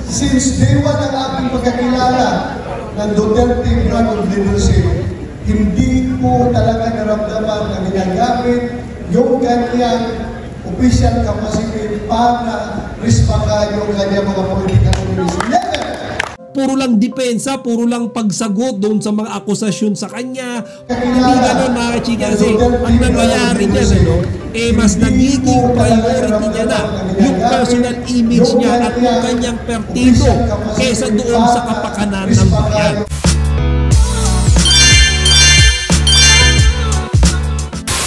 Since day one ng ating pagkakilala ng Duterte brand of leadership, hindi ko talaga naramdaman na ginagamit yung kanyang official capacity para rispakan yung kanyang mga political activities. Never! Puro lang depensa, puro lang pagsagot doon sa mga akusasyon sa kanya. Hindi gano'n mga chika kasi ang nangyayari niya, mas nagiging priority niya na yung personal image niya at yung kanyang pertido kesa doon sa kapakanan ng bayan.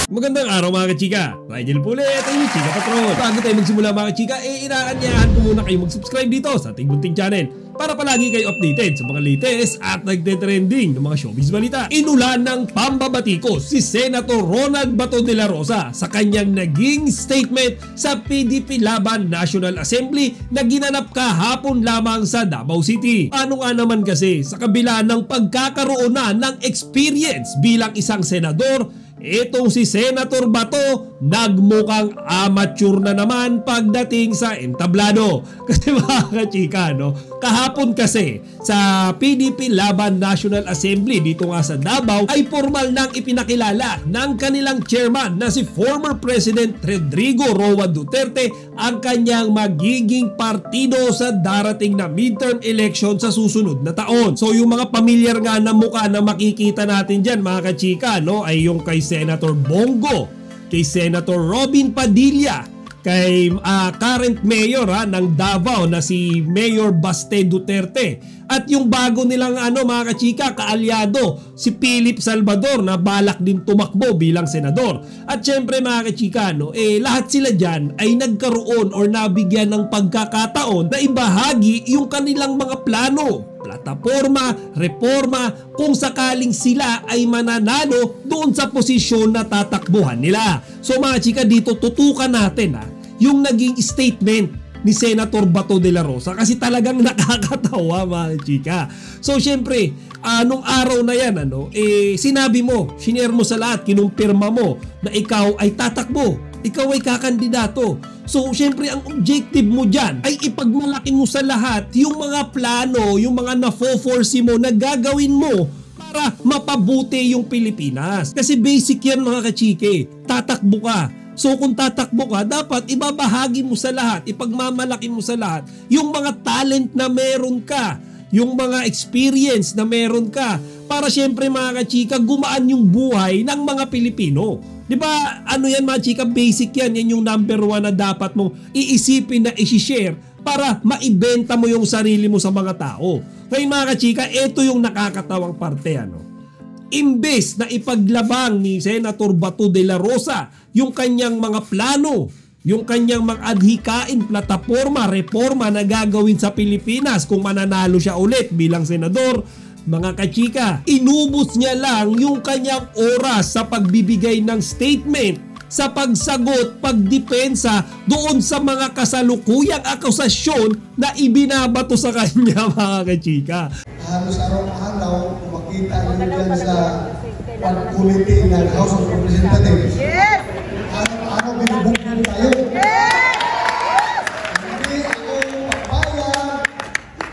Magandang araw mga kachika, Rigel po ulit ang inyong Chika Patrol. Bago tayo magsimula mga kachika, inaanyayahan ko muna kayo mag-subscribe dito sa ating munting channel para palagi kayo updated sa mga latest at nagte-trending ng mga showbiz balita. Inulan ng pambabatikos si Senator Ronald Bato de la Rosa sa kanyang naging statement sa PDP Laban National Assembly na ginanap kahapon lamang sa Davao City. Ano nga naman kasi sa kabila ng pagkakaroon na ng experience bilang isang senador, itong si Senator Bato nagmukhang amateur na naman pagdating sa entablado. Kasi mga kachika, kahapon kasi sa PDP Laban National Assembly dito nga sa Davao ay formal nang ipinakilala ng kanilang chairman na si former President Rodrigo Roa Duterte ang kanyang magiging partido sa darating na midterm election sa susunod na taon. So yung mga pamilyar nga na mukha na makikita natin dyan mga kachika, ay yung kay Senator Bongo, kay Senator Robin Padilla, kay current mayor ng Davao na si Mayor Baste Duterte, at yung bago nilang mga kachika kaalyado si Philip Salvador na balak din tumakbo bilang senador. At syempre mga kachika, lahat sila dyan ay nagkaroon or nabigyan ng pagkakataon na ibahagi yung kanilang mga plano, plataforma, reforma kung sakaling sila ay mananalo doon sa posisyon na tatakbuhan nila. So mga chika, dito tutukan natin yung naging statement ni Senator Bato de la Rosa kasi talagang nakakatawa mga chika. So syempre, nung araw na yan, sinabi mo, shinare mo sa lahat, kinumpirma mo na ikaw ay tatakbo, ikaw ay kakandidato. So syempre ang objective mo dyan ay ipagmalaki mo sa lahat yung mga plano, yung mga na-foresee mo na gagawin mo para mapabuti yung Pilipinas. Kasi basic yan mga kachike, tatakbo ka. So kung tatakbo ka, dapat ibabahagi mo sa lahat, ipagmamalaki mo sa lahat yung mga talent na meron ka, yung mga experience na meron ka, para syempre mga kachika, gumaan yung buhay ng mga Pilipino. Di ba, yan mga chika, basic yan yung number one na dapat mong iisipin na isi-share para maibenta mo yung sarili mo sa mga tao. Ngayon mga kachika, ito yung nakakatawang parte, Imbes na ipaglabang ni Senator Bato de la Rosa yung kanyang mga plano, yung kanyang mga adhikain, plataforma, reforma na gagawin sa Pilipinas kung mananalo siya ulit bilang senador, mga kachika, inubos niya lang yung kanyang oras sa pagbibigay ng statement, sa pagsagot, pagdepensa doon sa mga kasalukuyang akusasyon na ibinabato sa kanya mga kachika. Halos araw-araw, makita nyo dyan sa pag-committee ng House of Representatives. Yes! Araw-araw binubugin tayo. Yes!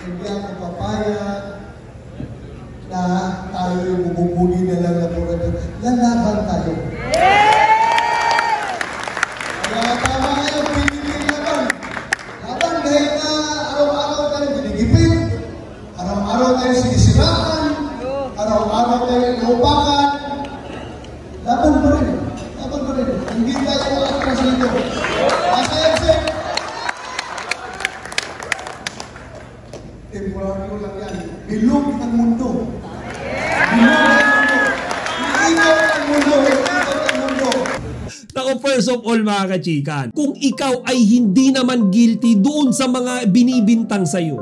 Hindi ako papayag na tayo yung bubugin na lang na pura. Lalaban tayo. Kaya tama kayo, pinipin laban. Laban dahil na araw-araw tayo binigipin. Araw-araw tayo sinisiraan, araw-araw tayo inupakan. Laban pa rin. Hindi tayo atras nito. Masaya siya. Temporaryo lang yan. Bilog ang mundo. Nako, first of all mga kachikan, kung ikaw ay hindi naman guilty doon sa mga binibintang sa'yo,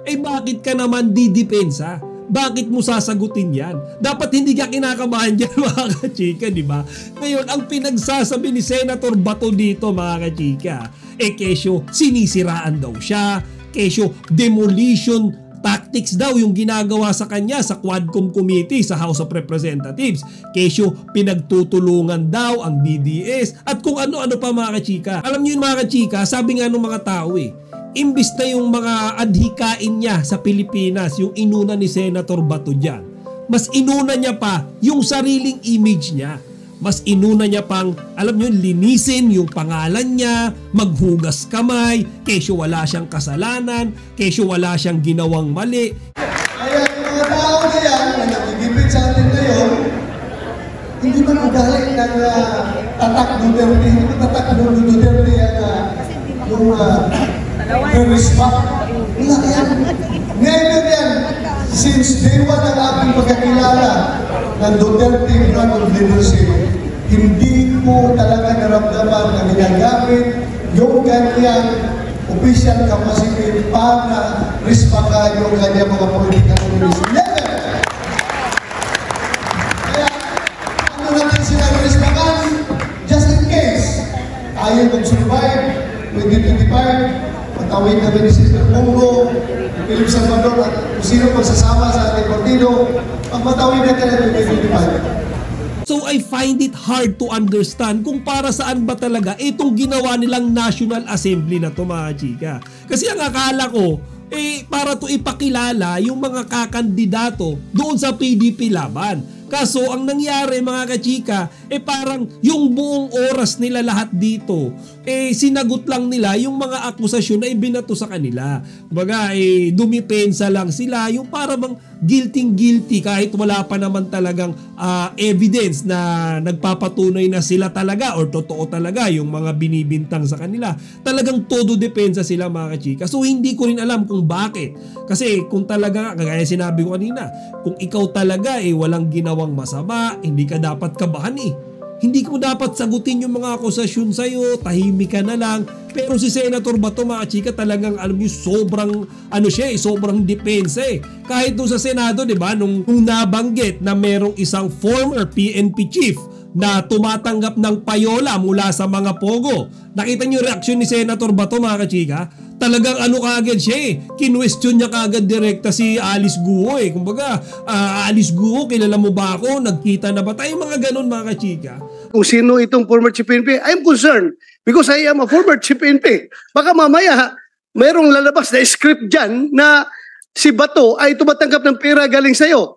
bakit ka naman didepensa? Bakit mo sasagutin yan? Dapat hindi ka kinakabahan dyan mga kachika, di ba? Ngayon, ang pinagsasabi ni Senator Bato dito mga kachika, kesyo sinisiraan daw siya, kesyo demolition tactics daw yung ginagawa sa kanya sa Quadcom Committee sa House of Representatives. Kesyo pinagtutulungan daw ang DDS at kung ano-ano pa mga kachika. Alam niyo yung mga kachika, sabi nga ng mga tao imbis na yung mga adhikain niya sa Pilipinas, yung inuna ni Senator Bato dyan, mas inuna niya pa yung sariling image niya. Mas inuna niya pang, alam nyo, linisin yung pangalan niya, maghugas kamay, kesyo wala siyang kasalanan, kesyo wala siyang ginawang mali. Kaya yung mga tao na yan, na nakikipit sa atin ngayon, hindi man ugali ng tatak Duterte, hindi man tatak ng Duterte yung respect. Wala yan. Ngayon yan, since day one ang aking pagkakilala ng Duterte brand of leadership, hindi ko talaga naramdaman na ginagamit yung kanyang official capacity para respakan yung kanyang mga political leaders. Never! Kaya, ano natin sila respakan? Just in case, tayo mag-survive, 2025, patawin kami ni Sister Bongo, Philip Salvador, at kung sino magsasama sa ating partido, pagpatawin natin ang 2025. So I find it hard to understand kung para saan ba talaga itong ginawa nilang National Assembly na to, mga chika. Kasi ang akala ko, para to ipakilala yung mga kakandidato doon sa PDP laban. Kaso ang nangyari, mga kachika, parang yung buong oras nila lahat dito, sinagot lang nila yung mga akusasyon na ibinato sa kanila. Kumbaga, dumipensa lang sila, yung parang guilty kahit wala pa naman talagang evidence na nagpapatunay na sila talaga or totoo talaga yung mga binibintang sa kanila. Talagang todo depensa sila, mga kachika. So hindi ko rin alam kung bakit. Kasi kung talaga, kagaya sinabi ko kanina, kung ikaw talaga walang ginawang masama, hindi ka dapat kabahan Hindi ko dapat sagutin yung mga akusasyon sa'yo, tahimik ka na lang. Pero si Senator Bato, mga chika, talagang alam niyo, sobrang sobrang depensa Kahit doon sa Senado, di ba, nung nabanggit na merong isang former PNP chief na tumatanggap ng payola mula sa mga pogo. Nakita niyo reaksyon ni Senator Bato, mga kachika? Talagang kaagad siya Kinwestiyon niya kaagad direkta si Alice Guo Kumbaga, Alice Guo, kilala mo ba ako? Nagkita na ba tayo? Mga ganun, mga kachika. Kung sino itong former chief PNP, I'm concerned because I am a former chief PNP. Baka mamaya, mayroong lalabas na script dyan na si Bato ay tumatanggap ng pera galing sa'yo.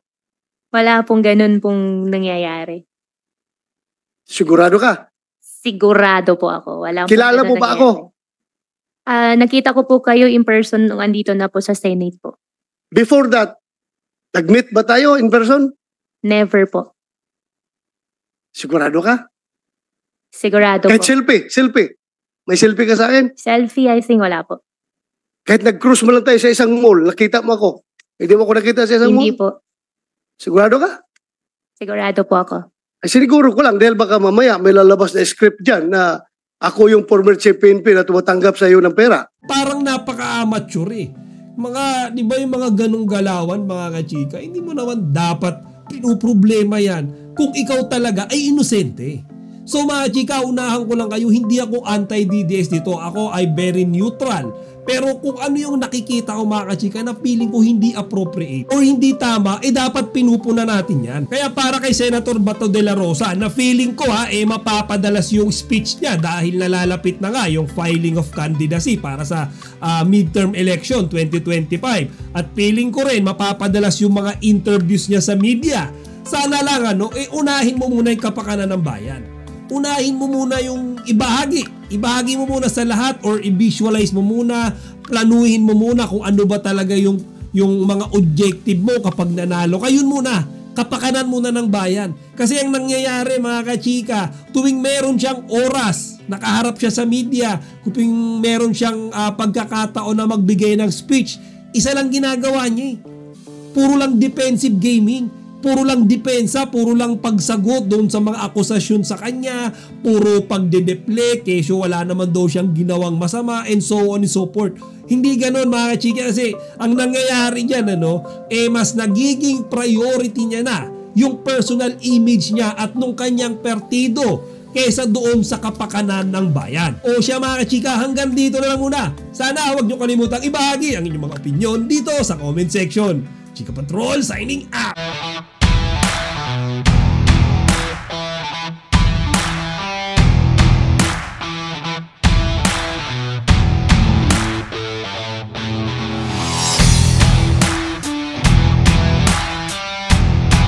Wala pong ganun pong nangyayari. Sigurado ka? Sigurado po ako. Wala Kilala mo ba ako? Nakita ko po kayo in person nung andito na po sa Senate po. Before that, nag-meet ba tayo in person? Never po. Sigurado ka? Sigurado Kahit po. selfie. May selfie ka sa akin? Selfie, I think wala po. Kahit nag-cruise mo lang tayo sa isang mall, nakita mo ako. Hindi mo ako nakita sa isang Hindi mall? po. Sigurado ka? Sigurado po ako. Ay, siniguro ko lang dahil baka mamaya may lalabas na script dyan na ako yung former chief PNP na tumatanggap sa iyo ng pera. Parang napaka-amateur Mga, di ba yung mga ganong galawan, mga kachika, hindi mo naman dapat pinuproblema yan kung ikaw talaga ay inosente. So mga chika, unahan ko lang kayo, hindi ako anti-DDS dito. Ako ay very neutral. Pero kung ano yung nakikita ko, mga kachika, na feeling ko hindi appropriate or hindi tama, dapat pinupuna natin yan. Kaya para kay Senator Bato de la Rosa, na feeling ko mapapadalas yung speech niya dahil nalalapit na nga yung filing of candidacy para sa midterm election 2025. At feeling ko rin mapapadalas yung mga interviews niya sa media. Sana lang unahin mo muna yung kapakanan ng bayan. Unahin mo muna yung ibahagi mo muna sa lahat or i-visualize mo muna, planuhin mo muna kung ano ba talaga yung mga objective mo kapag nanalo. Kayun muna, kapakanan muna ng bayan. Kasi ang nangyayari, mga kachika, tuwing meron siyang oras, nakaharap siya sa media, tuwing meron siyang pagkakataon na magbigay ng speech, isa lang ginagawa niya Puro lang defensive gaming. Puro lang depensa, puro lang pagsagot doon sa mga akusasyon sa kanya, puro pagdedeflect, kesyo wala naman daw siyang ginawang masama, and so on and so forth. Hindi ganon, mga kachika, kasi ang nangyayari dyan, mas nagiging priority niya na yung personal image niya at nung kanyang partido kesa doon sa kapakanan ng bayan. O siya, mga kachika, hanggang dito na lang muna. Sana huwag niyo kalimutang ibahagi ang inyong mga opinion dito sa comment section. Chika Patrol signing out!